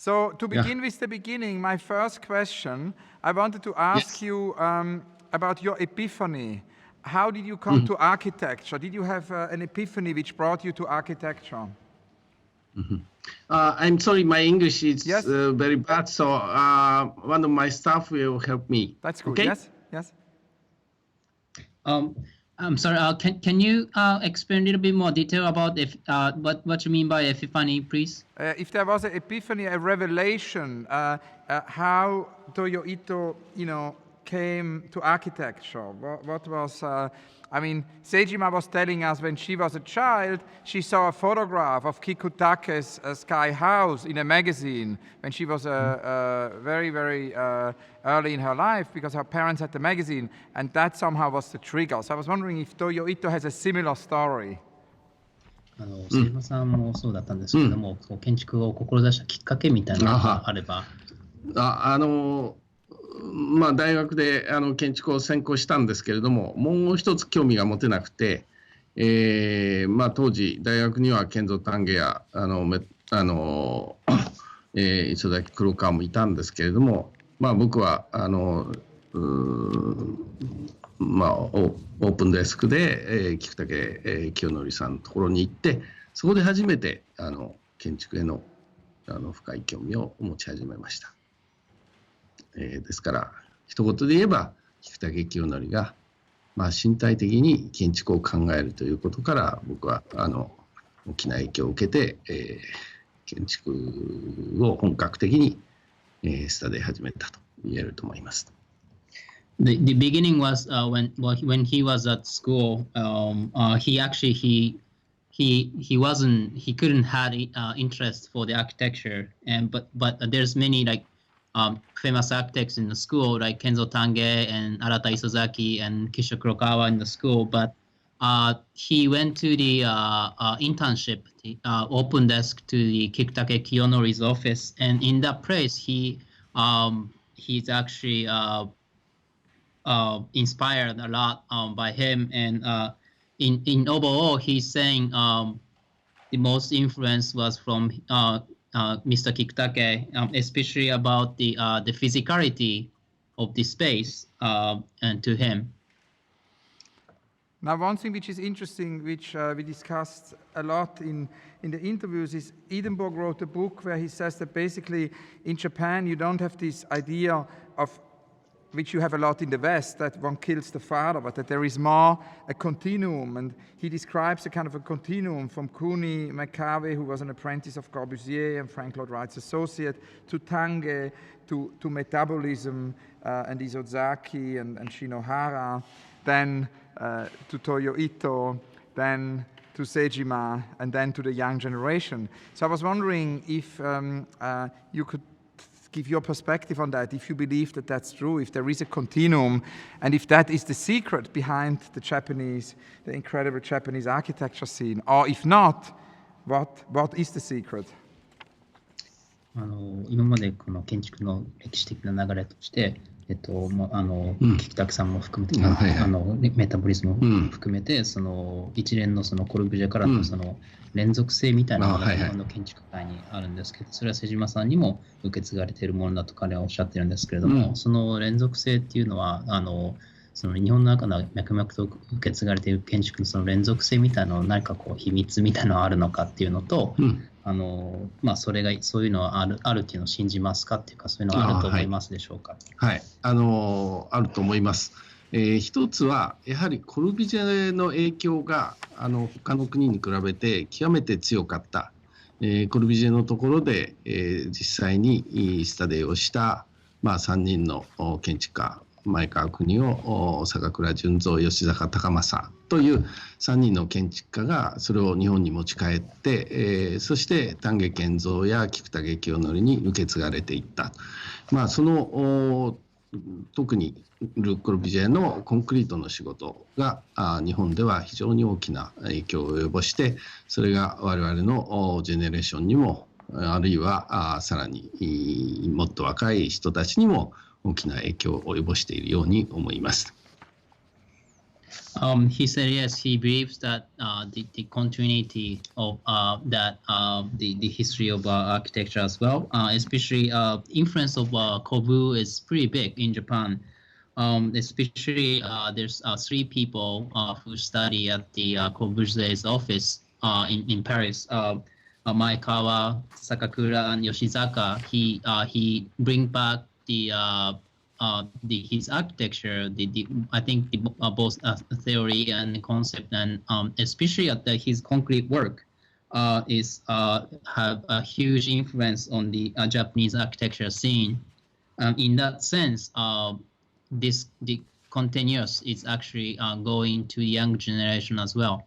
So to Yeah. begin with the beginning, my first question, I wanted to ask you about your epiphany. How did you come to architecture? Did you have an epiphany which brought you to architecture? I'm sorry, my English is Yes. very bad, so one of my staff will help me. That's good. Okay? Yes. Yes. I'm sorry. Can you explain a little bit more detail about what you mean by epiphany, please? If there was an epiphany, a revelation, how Toyo Ito, came to architecture. What was? I mean, Sejima was telling us when she was a child, she saw a photograph of Kikutake's sky house in a magazine when she was very, very early in her life because her parents had the magazine, and that somehow was the trigger. So I was wondering if Toyo Ito has a similar story. 瀬島さんもそうだったんですけども、建築を志したきっかけみたいなのがあれば。まあ、大学で建築を専攻したんですけれども、もう一つ興味が持てなくて、まあ、当時大学には建造丹下や磯崎黒川もいたんですけれども、まあ、僕はまあ、オープンデスクで、菊竹清則さんのところに行って、そこで初めて建築への深い興味を持ち始めました。ですから一言で言えば菊竹清則が、まあ、身体的に建築を考えるということから僕は大きな影響を受けて、建築を本格的に、スタディ始めたと言えると思います。The beginning was when he was at school. He couldn't have interest for the architecture, but there's many like famous architects in the school like Kenzo Tange and Arata Isozaki and Kisho Kurokawa in the school, but he went to the internship, open desk to the Kikutake Kiyonori's office, and in that place he's actually inspired a lot by him, and in overall he's saying the most influence was from Mr. Kikutake, especially about the physicality of the space and to him. Now, one thing which is interesting, which we discussed a lot in the interviews, is Edinburgh wrote a book where he says that basically in Japan you don't have this idea of which you have a lot in the West, that one kills the father, but that there is more a continuum. And he describes a kind of a continuum from Kuni Makabe, who was an apprentice of Corbusier and Frank Lloyd Wright's associate, to Tange, to metabolism and Isozaki and Shinohara, then to Toyo Ito, then to Sejima, and then to the young generation. So I was wondering if you could give your perspective on that, if you believe that that's true, if there is a continuum, and if that is the secret behind the incredible Japanese architecture scene, or if not, what is the secret? 今までこの建築の歴史的な流れとして、菊竹さんも含めて、メタボリズムも含めて、その一連のそのコルビュジエからのその連続性みたいなものが日本の建築界にあるんですけど、それは瀬島さんにも受け継がれているものだと彼はおっしゃってるんですけれども、その連続性っていうのはその日本の中の脈々と受け継がれている建築のその連続性みたいなの何かこう秘密みたいなのがあるのかっていうのと、まあそれがそういうのはあるっていうのを信じますかっていうか、そういうのはあると思いますでしょうか。はい、あると思います。一つはやはりコルビュジエの影響が他の国に比べて極めて強かった、コルビュジエのところで、実際にスタディをした、まあ、3人の建築家、前川邦夫、坂倉純三、吉坂隆正という3人の建築家がそれを日本に持ち帰って、そして丹下健三や菊竹清則に受け継がれていった。まあ、その特にル・コルビュジエのコンクリートの仕事が日本では非常に大きな影響を及ぼして、それが我々のジェネレーションにも、あるいはさらにもっと若い人たちにも大きな影響を及ぼしているように思います。He said yes. He believes that the continuity of the history of architecture as well, especially influence of Kobu is pretty big in Japan. Especially there's 3 people who study at the Corbusier's office in Paris. Maekawa, Sakakura, and Yoshizaka. He bring back his architecture. I think both theory and concept, and especially at his concrete work is have a huge influence on the Japanese architecture scene. In that sense, the continuous is actually going to young generation as well.